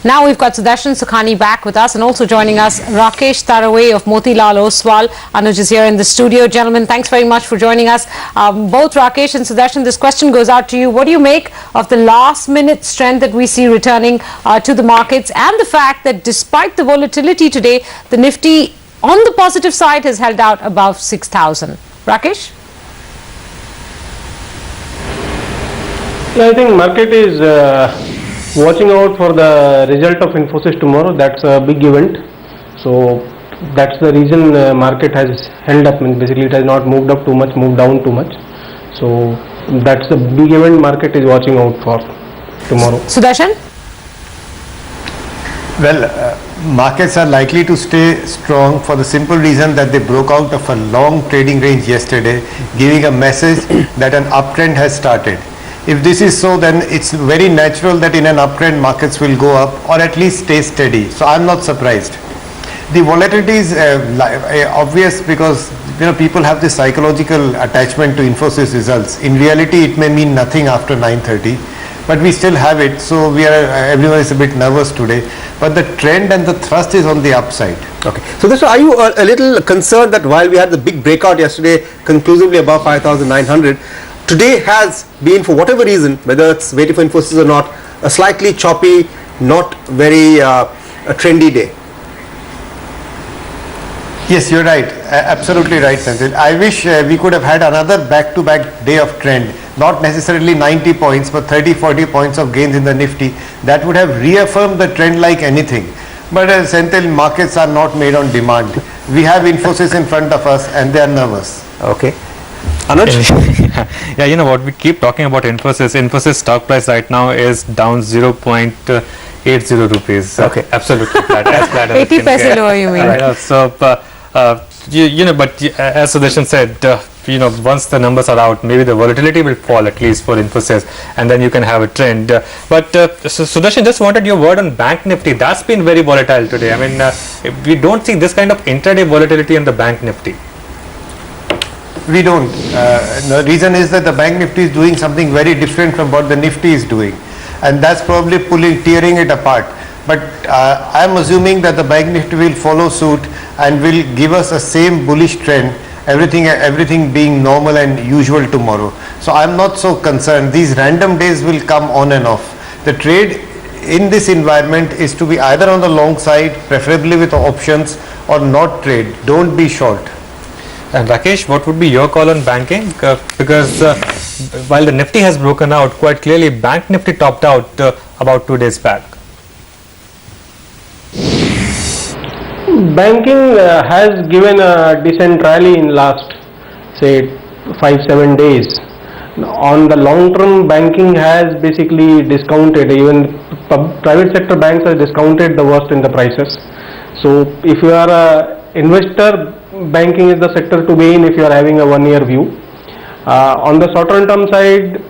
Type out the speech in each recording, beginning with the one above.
Now we've got Sudarshan Sukhani back with us, and also joining us Rakesh Taraway of Motilal Oswal. Anuj is here in the studio. Gentlemen, thanks very much for joining us. Both Rakesh and Sudarshan, this question goes out to you. What do you make of the last minute strength that we see returning to the markets, and the fact that despite the volatility today, the Nifty on the positive side has held out above 6,000? Rakesh? I think market is watching out for the result of Infosys tomorrow. That's a big event, so that's the reason market has held up. Basically, it has not moved up too much, moved down too much. So that's the big event market is watching out for tomorrow. Sudarshan? Well, markets are likely to stay strong for the simple reason that they broke out of a long trading range yesterday, giving a message that an uptrend has started. If this is so, then it's very natural that in an uptrend markets will go up or at least stay steady. So I'm not surprised. The volatility is obvious because people have this psychological attachment to Infosys results. In reality, it may mean nothing after 9:30, but we still have it. So everyone is a bit nervous today. But the trend and the thrust is on the upside. Okay. So this, are you a little concerned that while we had the big breakout yesterday, conclusively above 5,900, today has been, for whatever reason, whether it's waiting for Infosys or not, a slightly choppy, not very a trendy day? Yes, you're right. Absolutely right, Senthil. I wish we could have had another back-to-back day of trend. Not necessarily 90 points, but 30-40 points of gains in the Nifty. That would have reaffirmed the trend like anything. But Senthil, markets are not made on demand. We have Infosys in front of us and they are nervous. Okay. Anuj? Yeah, you know what, we keep talking about Infosys. Infosys stock price right now is down 0.80 rupees. Okay. Absolutely flat. As flat as 80 paise lower, you mean? But as Sudarshan said, once the numbers are out, maybe the volatility will fall at least for Infosys, and then you can have a trend. So Sudarshan, just wanted your word on Bank Nifty. That's been very volatile today. I mean, we don't see this kind of intraday volatility in the Bank Nifty. We don't. The reason is that the Bank Nifty is doing something very different from what the Nifty is doing, and that's probably tearing it apart. But I am assuming that the Bank Nifty will follow suit and will give us a same bullish trend, everything being normal and usual tomorrow. So I am not so concerned. These random days will come on and off. The trade in this environment is to be either on the long side, preferably with options, or not trade. Don't be short. And Rakesh, what would be your call on banking? Because while the Nifty has broken out, quite clearly Bank Nifty topped out about 2 days back. Banking has given a decent rally in last, say, 5-7 days. On the long term, banking has basically discounted. Even private sector banks have discounted the worst in the prices. So if you are an investor, banking is the sector to be in if you are having a 1 year view. On the short term side,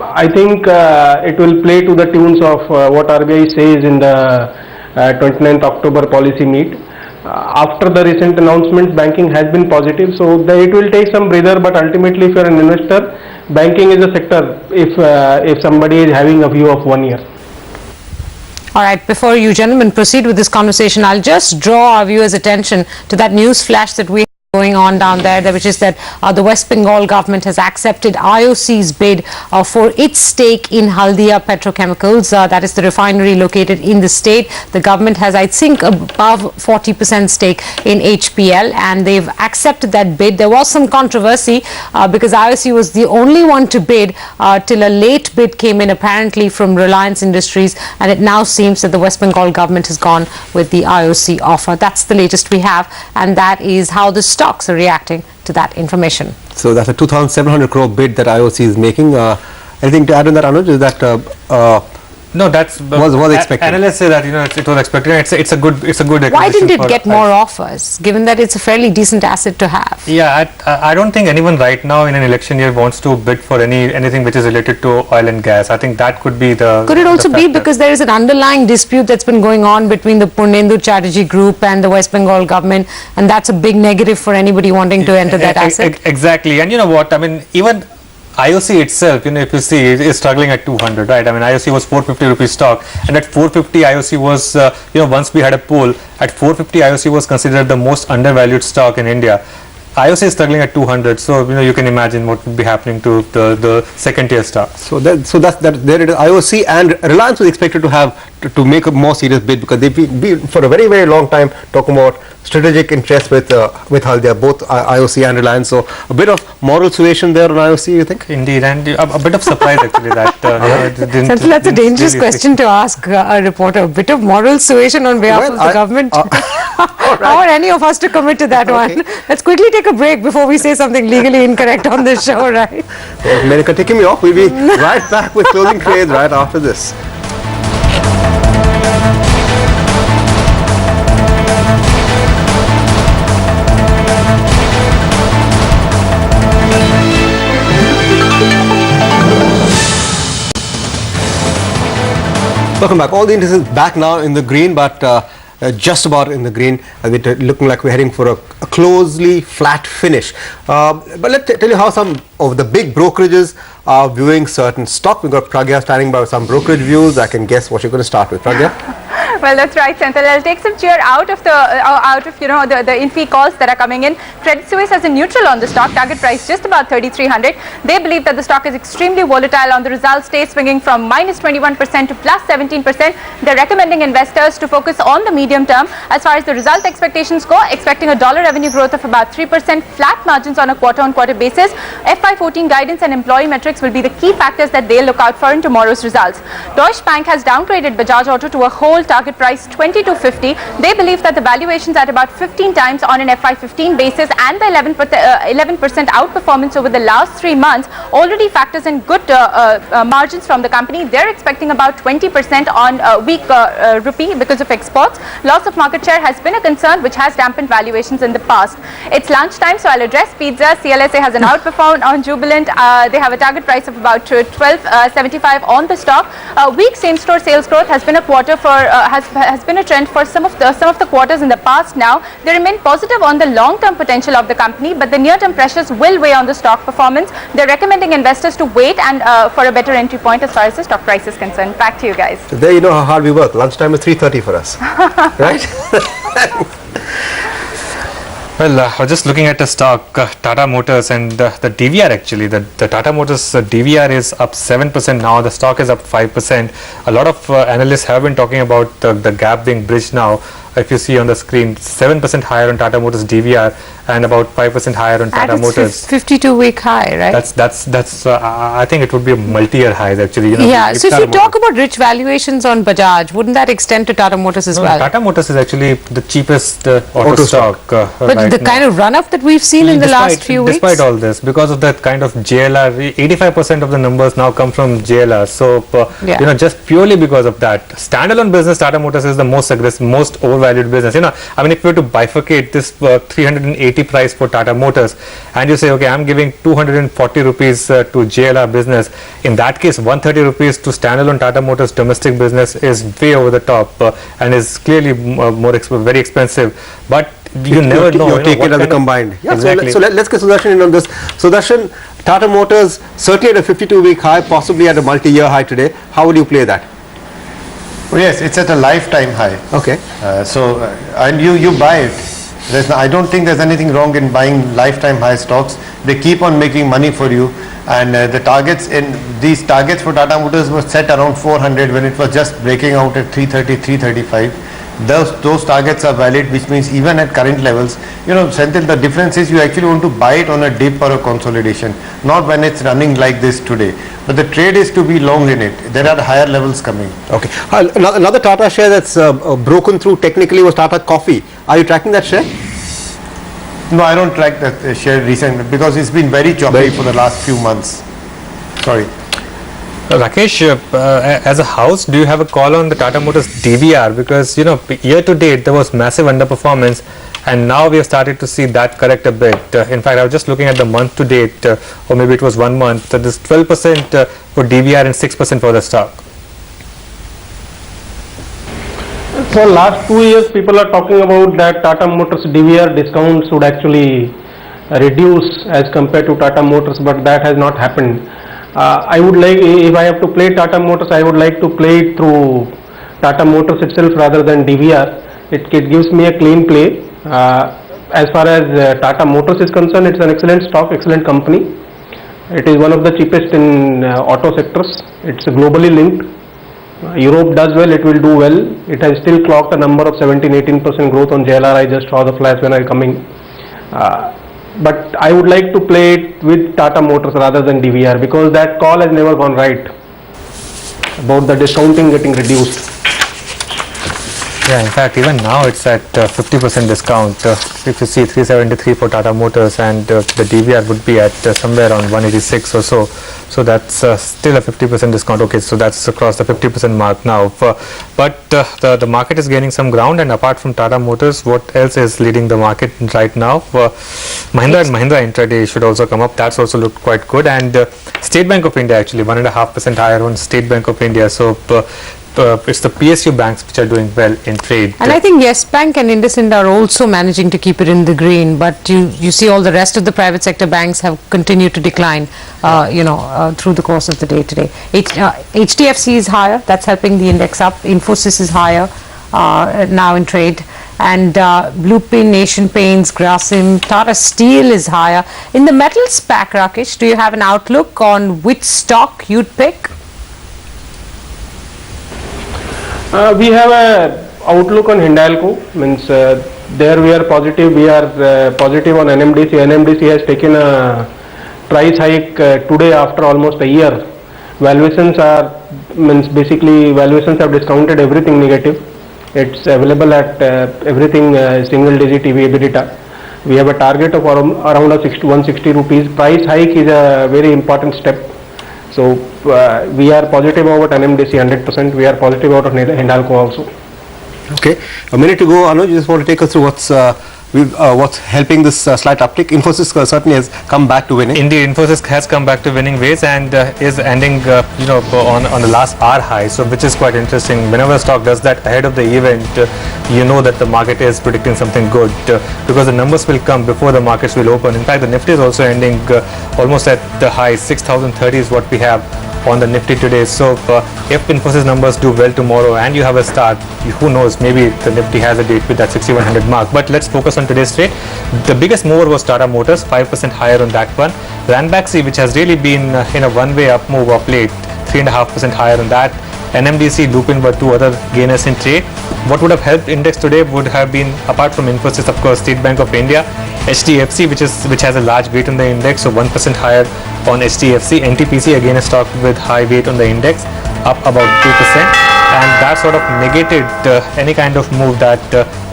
I think it will play to the tunes of what RBI says in the 29th October policy meet. After the recent announcements, banking has been positive, so it will take some breather, but ultimately if you are an investor, banking is a sector if somebody is having a view of 1 year. All right, before you gentlemen proceed with this conversation, I'll just draw our viewers' attention to that news flash that we going on down there, which is that the West Bengal government has accepted IOC's bid for its stake in Haldia Petrochemicals. That is the refinery located in the state. The government has, I think, above 40% stake in HPL, and they've accepted that bid. There was some controversy because IOC was the only one to bid till a late bid came in, apparently from Reliance Industries, and it now seems that the West Bengal government has gone with the IOC offer. That's the latest we have, and that is how the stocks are reacting to that information. So that's a 2,700 crore bid that IOC is making. Anything to add on that, Anuj? Is that no, that's was expected. Analysts say that it was expected. It's a good Why didn't it get more offers, given that it's a fairly decent asset to have? Yeah, I don't think anyone right now in an election year wants to bid for anything which is related to oil and gas. I think that could be the. Could it also be because there is an underlying dispute that's been going on between the Purnendu Chatterjee group and the West Bengal government, and that's a big negative for anybody wanting to enter that asset? Exactly, and you know what? I mean, even IOC itself, if you see, is struggling at 200, right? I mean, IOC was 450 rupees stock, and at 450 IOC was, once we had a poll, at 450 IOC was considered the most undervalued stock in India. IOC is struggling at 200, so you can imagine what would be happening to the second tier stocks. So that's there it is. IOC and Reliance was expected to have to make a more serious bid, because they've been for a very, very long time talking about strategic interest with Haldia, both IOC and Reliance. So a bit of moral suasion there on IOC, you think? Indeed, and a bit of surprise actually that Senthil, that's a dangerous question to ask a reporter. A bit of moral suasion on behalf of the government. Or any of us to commit to that one. Let's quickly take a break before we say something legally incorrect on this show, right? Menika, taking me off. We'll be right back with closing trades right after this. Welcome back. All the indices back now in the green, but just about in the green. We're looking like we're heading for a closely flat finish. But let's tell you how some of the big brokerages are viewing certain stock. We've got Pragya standing by with some brokerage views. I can guess what you're going to start with. Pragya? Well, that's right, Senthil. I'll take some cheer out of the infy calls that are coming in. Credit Suisse has a neutral on the stock, target price just about 3,300. They believe that the stock is extremely volatile on the results day, swinging from minus 21% to plus 17%. They're recommending investors to focus on the medium term. As far as the result expectations go, expecting a dollar revenue growth of about 3%, flat margins on a quarter-on-quarter basis. FY14 guidance and employee metrics will be the key factors that they'll look out for in tomorrow's results. Deutsche Bank has downgraded Bajaj Auto to a whole target price 2250. They believe that the valuations at about 15 times on an FY15 basis and the 11% outperformance over the last 3 months already factors in good margins from the company. They're expecting about 20% on weak rupee because of exports. Loss of market share has been a concern which has dampened valuations in the past. It's lunchtime, so I'll address Pizza. CLSA has an outperform on Jubilant. They have a target price of about 12.75 on the stock. Weak same-store sales growth has been a has been a trend for some of the quarters in the past now. They remain positive on the long-term potential of the company, but the near-term pressures will weigh on the stock performance. They're recommending investors to wait and for a better entry point as far as the stock price is concerned. Back to you guys. So there you know how hard we work. Lunchtime is 3:30 for us, right? Well, I was just looking at the stock, Tata Motors, and the DVR actually. The Tata Motors DVR is up 7% now. The stock is up 5%. A lot of analysts have been talking about the gap being bridged now. If you see on the screen, 7% higher on Tata Motors DVR and about 5% higher on Tata Motors. 52-week high, right? That's. I think it would be a multi-year high actually. Yeah. So if you talk about rich valuations on Bajaj, wouldn't that extend to Tata Motors as well? Tata Motors is actually the cheapest auto stock. But the kind of run-up that we've seen in the last few weeks. Despite all this, because of that kind of JLR, 85% of the numbers now come from JLR. So just purely because of that, standalone business, Tata Motors is the most aggressive, most overvalued business. I mean, if you were to bifurcate this 380 price for Tata Motors, and you say, okay, I'm giving 240 rupees to JLR business, in that case 130 rupees to standalone Tata Motors domestic business is way over the top and is clearly very expensive. But you never know. You take it as a combined. Yeah, exactly. So let's get Sudarshan in on this. Sudarshan, Tata Motors certainly at a 52-week high, possibly at a multi-year high today. How would you play that? Oh, yes, it's at a lifetime high. Okay. And you buy it. I don't think there's anything wrong in buying lifetime high stocks. They keep on making money for you, and these targets for Tata Motors were set around 400 when it was just breaking out at 330, 335. Those targets are valid, which means even at current levels, Senthil, the difference is you actually want to buy it on a dip or a consolidation, not when it's running like this today. But the trade is to be long in it. There are higher levels coming. Okay. Another Tata share that's broken through technically was Tata Coffee. Are you tracking that share? No, I don't track that share recently because it's been very choppy for the last few months. Sorry. Rakesh, as a house, do you have a call on the Tata Motors DVR? Because year to date there was massive underperformance, and now we have started to see that correct a bit. In fact, I was just looking at the month to date, or maybe it was 1 month. This 12% for DVR and 6% for the stock. For last 2 years, people are talking about that Tata Motors DVR discounts would actually reduce as compared to Tata Motors, but that has not happened. I would like, if I have to play Tata Motors, I would like to play it through Tata Motors itself rather than DVR. It gives me a clean play. As far as Tata Motors is concerned, it's an excellent stock, excellent company. It is one of the cheapest in auto sectors. It's globally linked. Europe does well, it will do well. It has still clocked a number of 17-18% growth on JLR. I just saw the flash when I coming. But I would like to play it with Tata Motors rather than DVR, because that call has never gone right about the discounting getting reduced. Yeah, in fact, even now it's at 50% discount. If you see 373 for Tata Motors, and the DVR would be at somewhere around 186 or so. So that's still a 50% discount. Okay, so that's across the 50% mark now. But the market is gaining some ground, and apart from Tata Motors, what else is leading the market right now? Mahindra and Mahindra intraday should also come up. That's also looked quite good. And State Bank of India actually 1.5% higher on State Bank of India. So it's the PSU banks which are doing well in trade. And I think Yes Bank and IndusInd are also managing to keep it in the green, but you see all the rest of the private sector banks have continued to decline, through the course of the day today. HDFC is higher, that's helping the index up. Infosys is higher now in trade. And Bluepin, Asian Paints, Grasim, Tata Steel is higher. In the metals pack, Rakesh, do you have an outlook on which stock you'd pick? We have a outlook on Hindalco, means there we are positive. We are positive on NMDC. NMDC has taken a price hike today after almost a year. Valuations are, basically valuations have discounted everything negative. It's available at everything single digit EBITDA. We have a target of around 160 rupees. Price hike is a very important step. So we are positive about NMDC 100%. We are positive about Hindalco also. Okay, a minute to go. Anuj, you just want to take us through what's helping this slight uptick. Infosys certainly has come back to winning. Indeed, Infosys has come back to winning ways and is ending, on the last hour high. So, which is quite interesting. Whenever a stock does that ahead of the event, you know that the market is predicting something good because the numbers will come before the markets will open. In fact, the Nifty is also ending almost at the high. 6,030 is what we have on the Nifty today. So if Infosys numbers do well tomorrow and you have a start, who knows, maybe the Nifty has a date with that 6100 mark. But let's focus on today's trade. The biggest mover was Tata Motors, 5% higher on that one. Ranbaxy, which has really been in a one-way up move of late, 3.5% higher on that. NMDC, Lupin were two other gainers in trade. What would have helped index today would have been, apart from Infosys, of course, State Bank of India, HDFC, which has a large weight on the index, so 1% higher on HDFC. NTPC, again a stock with high weight on the index, up about 2%. And that sort of negated any kind of move that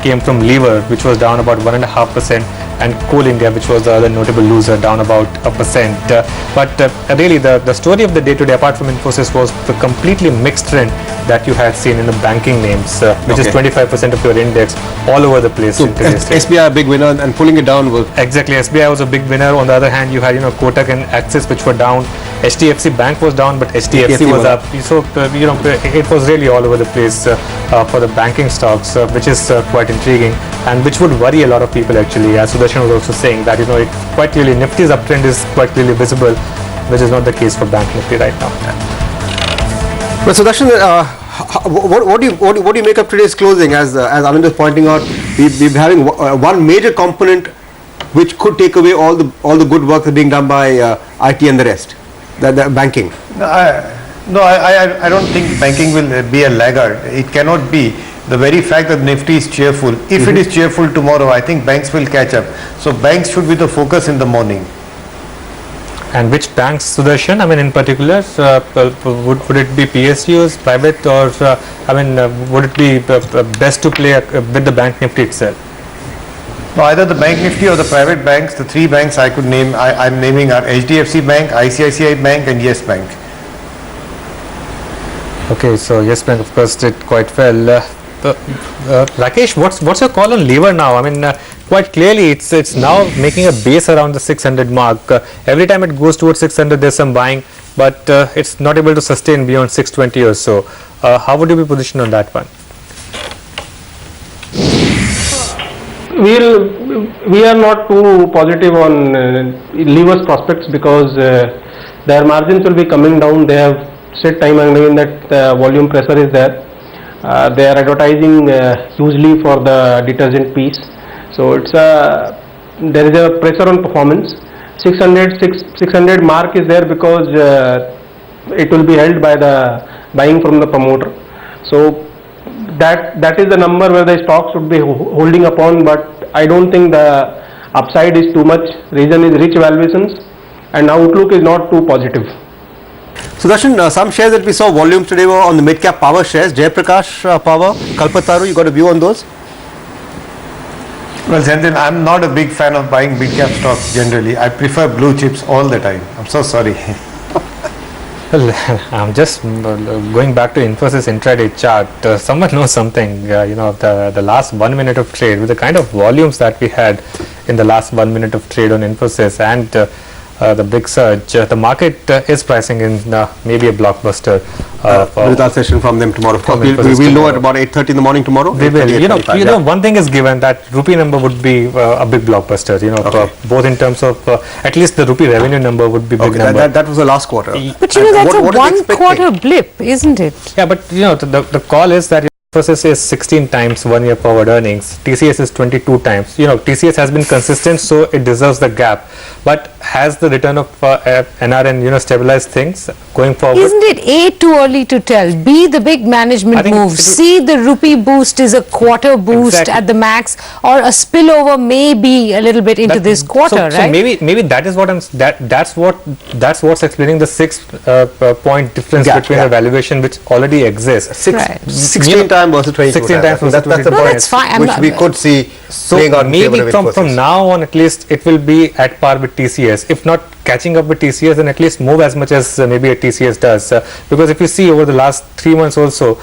came from Lever, which was down about 1.5%, and Coal India, which was the other notable loser, down about 1%. But really the story of the day today, apart from Infosys, was the completely mixed trend that you had seen in the banking names, which is 25% of your index all over the place. So SBI a big winner and pulling it down was... Exactly, SBI was a big winner. On the other hand, you had Kotak and Axis, which were down. HDFC Bank was down, but HDFC was up. So it was really all over the place for the banking stocks, which is quite intriguing and which would worry a lot of people actually. As Sudarshan was also saying that it quite clearly Nifty's uptrend is quite clearly visible, which is not the case for Bank Nifty right now. But Sudarshan, what do you make of today's closing? As Anand is pointing out, we're having one major component which could take away all the good work that's being done by IT and the rest, the banking. No, I don't think banking will be a laggard. It cannot be. The very fact that Nifty is cheerful, if it is cheerful tomorrow, I think banks will catch up. So banks should be the focus in the morning. And which banks, Sudarshan? I mean, in particular, would it be PSUs, private, or would it be best to play with the Bank Nifty itself? No, either the Bank Nifty or the private banks. The three banks I could name, I'm naming are HDFC Bank, ICICI Bank, and Yes Bank. Okay, so Yes Bank, of course, did quite well. Rakesh, what's your call on Lever now? I mean, quite clearly, it's now making a base around the 600 mark. Every time it goes towards 600, there's some buying, but it's not able to sustain beyond 620 or so. How would you be positioned on that one? We are not too positive on levers prospects because their margins will be coming down. They have said time and again that volume pressure is there. They are advertising hugely for the detergent piece. So there is a pressure on performance. 600 mark is there because it will be held by the buying from the promoter. So that is the number where the stock should be holding upon, but I don't think the upside is too much. Reason is rich valuations and outlook is not too positive. Sudarshan, some shares that we saw volume today were on the mid-cap power shares. Jayaprakash Power, Kalpataru, you got a view on those? Well, Zentin, I'm not a big fan of buying big cap stocks generally. I prefer blue chips all the time. I'm so sorry. Well, I'm just going back to Infosys intraday chart. Someone knows something, the last 1 minute of trade with the kind of volumes that we had in the last 1 minute of trade on Infosys and the big surge. The market is pricing in maybe a blockbuster. Result session from them tomorrow. We will know at about 8:30 in the morning tomorrow. They will. One thing is given that rupee number would be a big blockbuster. Both in terms of at least the rupee revenue number would be big number. That was the last quarter. But that's a one-quarter blip, isn't it? Yeah, but the call is that Infosys is 16 times 1 year forward earnings. TCS is 22 times. TCS has been consistent, so it deserves the gap. But has the return of NRN stabilized things going forward? Isn't it A, too early to tell, B, the big management move, C, the rupee boost is a quarter boost at the max, or a spillover may be a little bit into this quarter, right? So maybe that is what that's what's explaining the 6 point difference between the valuation which already exists. 16 times versus 22 16 times. That's the point. That's fine. Which we could see. So maybe from now on at least it will be at par with TCS. If not catching up with TCS, then at least move as much as maybe a TCS does. Because if you see over the last 3 months also,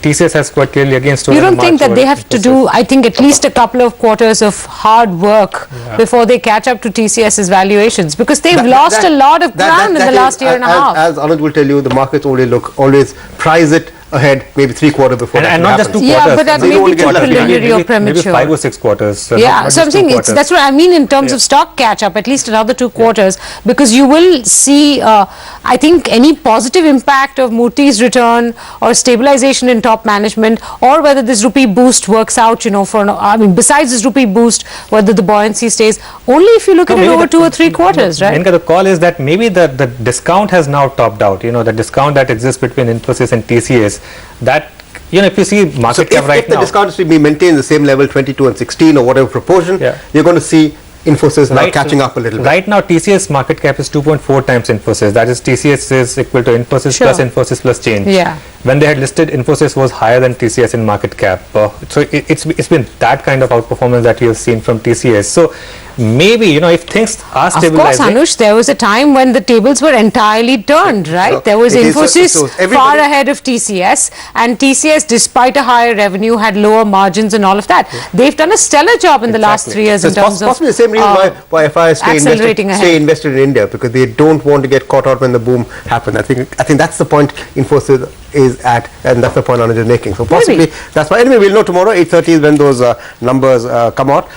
TCS has quite clearly again stolen. You don't think that they have to do, I think, at least a couple of quarters of hard work before they catch up to TCS's valuations? Because they've lost a lot of ground in the last year and a half. As Anuj will tell you, the markets always price it ahead, maybe 3 quarters before and not just 2 quarters. Yeah, but that may be too preliminary or Maybe premature. 5 or 6 quarters. So I'm saying that's what I mean in terms of stock catch up, at least another 2 quarters, because you will see, I think, any positive impact of Murthy's return or stabilization in top management, or whether this rupee boost works out, besides this rupee boost, whether the buoyancy stays, only if you look at it over 2 or 3 quarters, right? The call is that maybe the discount has now topped out, the discount that exists between Infosys and TCS, that if you see market cap right now, if the discount is to be maintained the same level, 22 and 16 or whatever proportion, you're going to see Infosys now catching up a little bit. Right now TCS market cap is 2.4 times Infosys. That is, TCS is equal to Infosys plus Infosys plus change. Yeah. When they had listed, Infosys was higher than TCS in market cap. So it's been that kind of outperformance that you have seen from TCS. So maybe, if things are stabilizing. Of course, Anush, there was a time when the tables were entirely turned, right? So there was Infosys far ahead of TCS, and TCS, despite a higher revenue, had lower margins and all of that. They've done a stellar job in the last 3 years in terms of possibly the same reason why FIs stay invested in India, because they don't want to get caught out when the boom happens. I think that's the point Infosys is at, and that's the point Anuj is making. So possibly that's why. Anyway, we'll know tomorrow. 8:30 is when those numbers come out.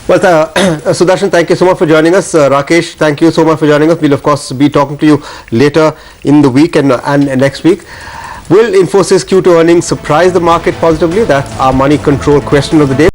Sudarshan, thank you so much for joining us. Rakesh, thank you so much for joining us. We'll of course be talking to you later in the week and next week. Will Infosys Q2 earnings surprise the market positively? That's our money control question of the day.